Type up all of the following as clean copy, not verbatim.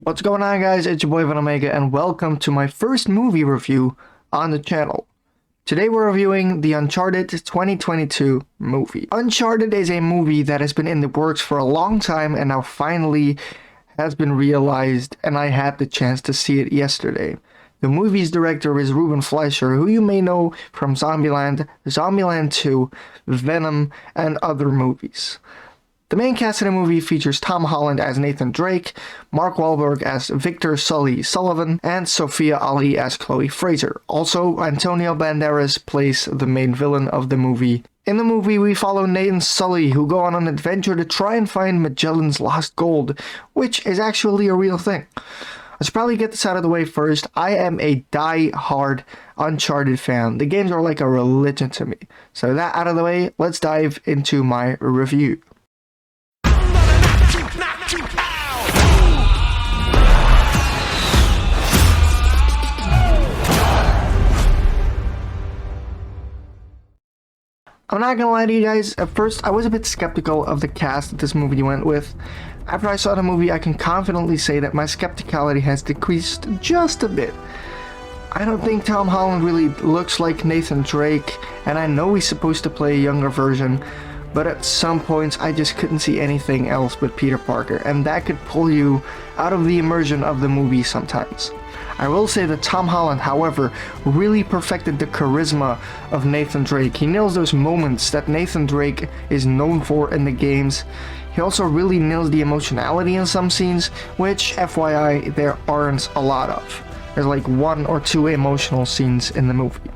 What's going on, guys? It's your boy Venomega and welcome to my first movie review on the channel. Today we're reviewing the Uncharted 2022 movie. Uncharted is a movie that has been in the works for a long time and now finally has been realized, and I had the chance to see it yesterday. The movie's director is Ruben Fleischer, who you may know from Zombieland, Zombieland 2, Venom, and other movies. The main cast of the movie features Tom Holland as Nathan Drake, Mark Wahlberg as Victor Sullivan, and Sophia Ali as Chloe Fraser. Also, Antonio Banderas plays the main villain of the movie. In the movie, we follow Nate and Sully, who go on an adventure to try and find Magellan's lost gold, which is actually a real thing. Let's probably get this out of the way first. I am a die-hard Uncharted fan. The games are like a religion to me. So that out of the way, let's dive into my review. I'm not gonna lie to you guys, at first I was a bit skeptical of the cast that this movie went with. After I saw the movie, I can confidently say that my skepticality has decreased just a bit. I don't think Tom Holland really looks like Nathan Drake, and I know he's supposed to play a younger version, but at some points I just couldn't see anything else but Peter Parker, and that could pull you out of the immersion of the movie sometimes. I will say that Tom Holland, however, really perfected the charisma of Nathan Drake. He nails those moments that Nathan Drake is known for in the games. He also really nails the emotionality in some scenes, which, FYI, there aren't a lot of. There's like 1 or 2 emotional scenes in the movie.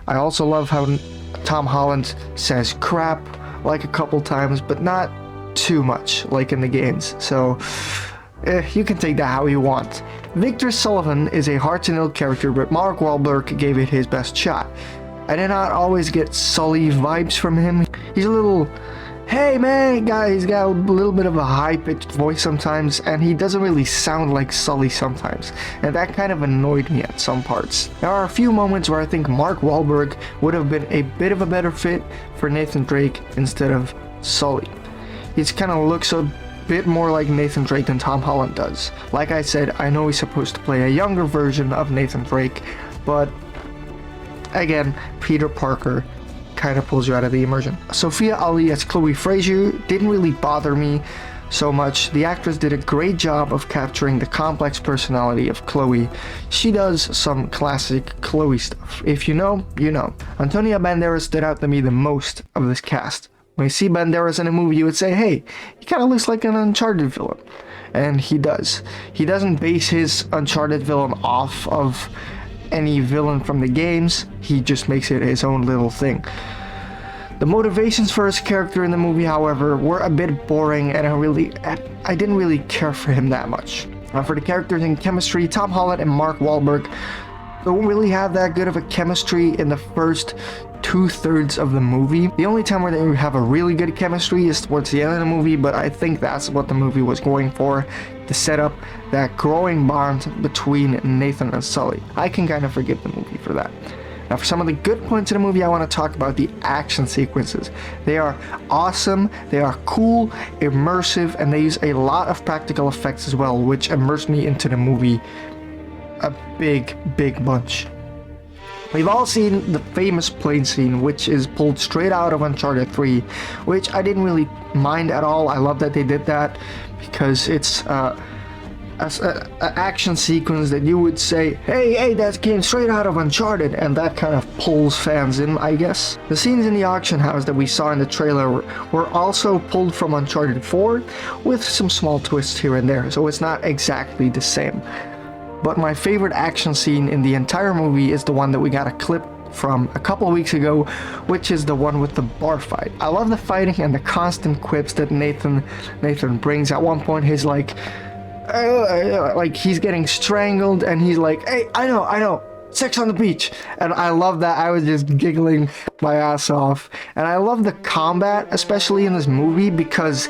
I also love how Tom Holland says crap like a couple times, but not too much like in the games. So you can take that how you want. Victor Sullivan is a hard-to-nail character, but Mark Wahlberg gave it his best shot. I did not always get Sully vibes from him. He's a little, hey man guy, he's got a little bit of a high-pitched voice sometimes, and he doesn't really sound like Sully sometimes, and that kind of annoyed me at some parts. There are a few moments where I think Mark Wahlberg would have been a bit of a better fit for Nathan Drake instead of Sully. He kind of looks a bit more like Nathan Drake than Tom Holland does. Like I said, I know he's supposed to play a younger version of Nathan Drake, but again, Peter Parker kind of pulls you out of the immersion. Sophia Ali as Chloe Fraser didn't really bother me so much. The actress did a great job of capturing the complex personality of Chloe. She does some classic Chloe stuff. If you know, you know. Antonio Banderas stood out to me the most of this cast. When you see Banderas in a movie, you would say, hey, he kind of looks like an Uncharted villain. And he does. He doesn't base his Uncharted villain off of any villain from the games. He just makes it his own little thing. The motivations for his character in the movie, however, were a bit boring, and I didn't really care for him that much. For the characters in chemistry, Tom Holland and Mark Wahlberg don't really have that good of a chemistry in the first 2/3 of the movie. The only time where they have a really good chemistry is towards the end of the movie, but I think that's what the movie was going for, to set up that growing bond between Nathan and Sully. I can kind of forgive the movie for that. Now, for some of the good points in the movie, I want to talk about the action sequences. They are awesome, they are cool, immersive, and they use a lot of practical effects as well, which immersed me into the movie a big bunch. We've all seen the famous plane scene, which is pulled straight out of Uncharted 3, which I didn't really mind at all. I love that they did that, because it's an action sequence that you would say, hey, that came straight out of Uncharted, and that kind of pulls fans in, I guess. The scenes in the auction house that we saw in the trailer were also pulled from Uncharted 4, with some small twists here and there, so it's not exactly the same. But my favorite action scene in the entire movie is the one that we got a clip from a couple weeks ago, which is the one with the bar fight. I love the fighting and the constant quips that Nathan brings. At one point he's like he's getting strangled, and he's like, hey, I know, sex on the beach. And I love that. I was just giggling my ass off. And I love the combat, especially in this movie, because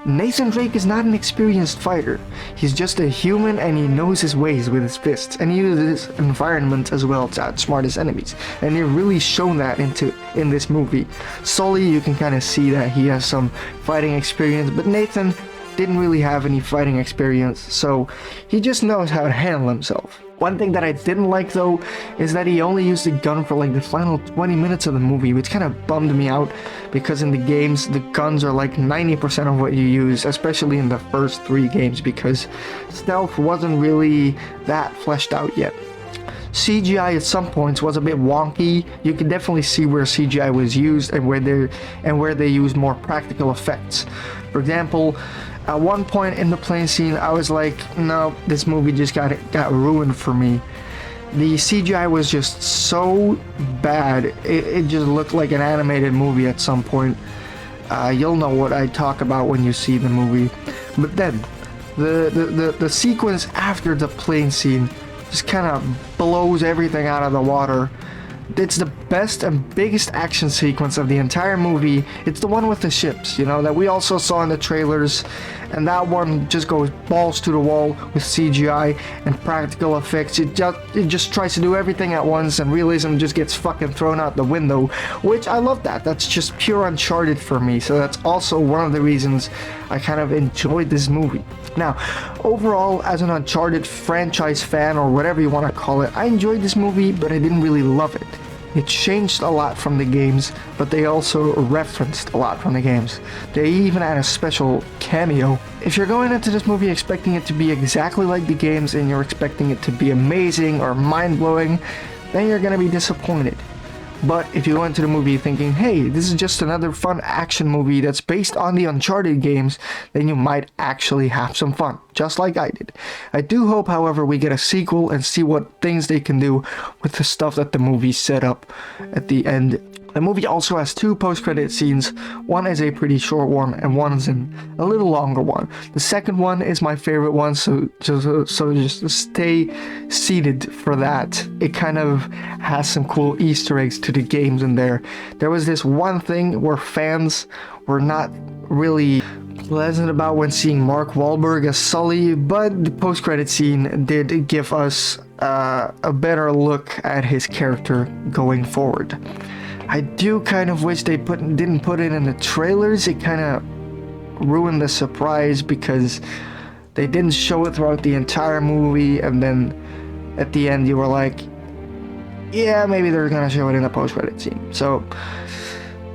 Nathan Drake is not an experienced fighter. He's just a human, and he knows his ways with his fists, and he uses his environment as well to outsmart his enemies. And they've really shown that in this movie. Sully, you can kind of see that he has some fighting experience, but Nathan, didn't really have any fighting experience, so he just knows how to handle himself. One thing that I didn't like though is that he only used the gun for like the final 20 minutes of the movie, which kind of bummed me out because in the games the guns are like 90% of what you use, especially in the first 3 games, because stealth wasn't really that fleshed out yet. CGI at some points was a bit wonky. You can definitely see where CGI was used and where they used more practical effects. For example, at one point in the plane scene, I was like, no, this movie just got ruined for me. The CGI was just so bad, it just looked like an animated movie at some point. You'll know what I talk about when you see the movie. But then, the sequence after the plane scene just kind of blows everything out of the water. It's the best and biggest action sequence of the entire movie. It's the one with the ships, you know, that we also saw in the trailers, and that one just goes balls to the wall with CGI and practical effects. It just tries to do everything at once, and realism just gets fucking thrown out the window, which I love that. That's just pure Uncharted for me, so that's also one of the reasons I kind of enjoyed this movie. Now, overall, as an Uncharted franchise fan, or whatever you want to call it, I enjoyed this movie, but I didn't really love it. It changed a lot from the games, but they also referenced a lot from the games. They even had a special cameo. If you're going into this movie expecting it to be exactly like the games and you're expecting it to be amazing or mind-blowing, then you're gonna be disappointed. But if you go into the movie thinking, hey, this is just another fun action movie that's based on the Uncharted games, then you might actually have some fun, just like I did. I do hope, however, we get a sequel and see what things they can do with the stuff that the movie set up at the end. The movie also has 2 post-credit scenes. One is a pretty short one, and one is a little longer one. The second one is my favorite one, so just stay seated for that. It kind of has some cool Easter eggs to the games in there. There was this one thing where fans were not really pleasant about when seeing Mark Wahlberg as Sully, but the post-credit scene did give us a better look at his character going forward. I do kind of wish they didn't put it in the trailers. It kind of ruined the surprise because they didn't show it throughout the entire movie, and then at the end you were like, yeah, maybe they're gonna show it in the post-credit scene. So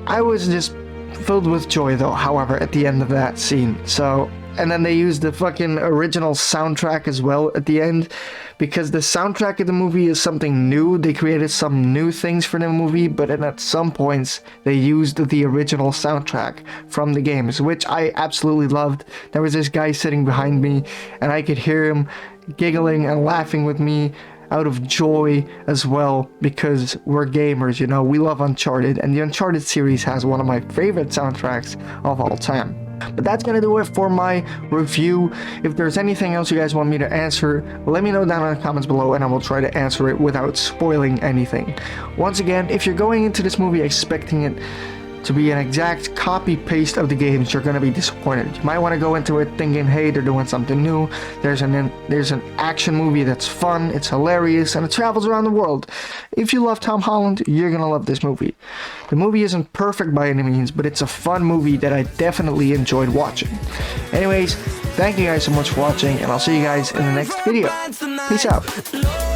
I was just filled with joy though, however, at the end of that scene. So, and then they used the fucking original soundtrack as well at the end, because the soundtrack of the movie is something new. They created some new things for the movie, but then at some points they used the original soundtrack from the games, which I absolutely loved. There was this guy sitting behind me, and I could hear him giggling and laughing with me out of joy as well, because we're gamers, you know, we love Uncharted, and the Uncharted series has one of my favorite soundtracks of all time. But that's gonna do it for my review. If there's anything else you guys want me to answer, let me know down in the comments below, and I will try to answer it without spoiling anything. Once again, if you're going into this movie expecting it to be an exact copy-paste of the games, you're gonna be disappointed. You might want to go into it thinking, hey, they're doing something new. There's an action movie that's fun, it's hilarious, and it travels around the world. If you love Tom Holland, you're gonna love this movie. The movie isn't perfect by any means, but it's a fun movie that I definitely enjoyed watching. Anyways, thank you guys so much for watching, and I'll see you guys in the next video. Peace out.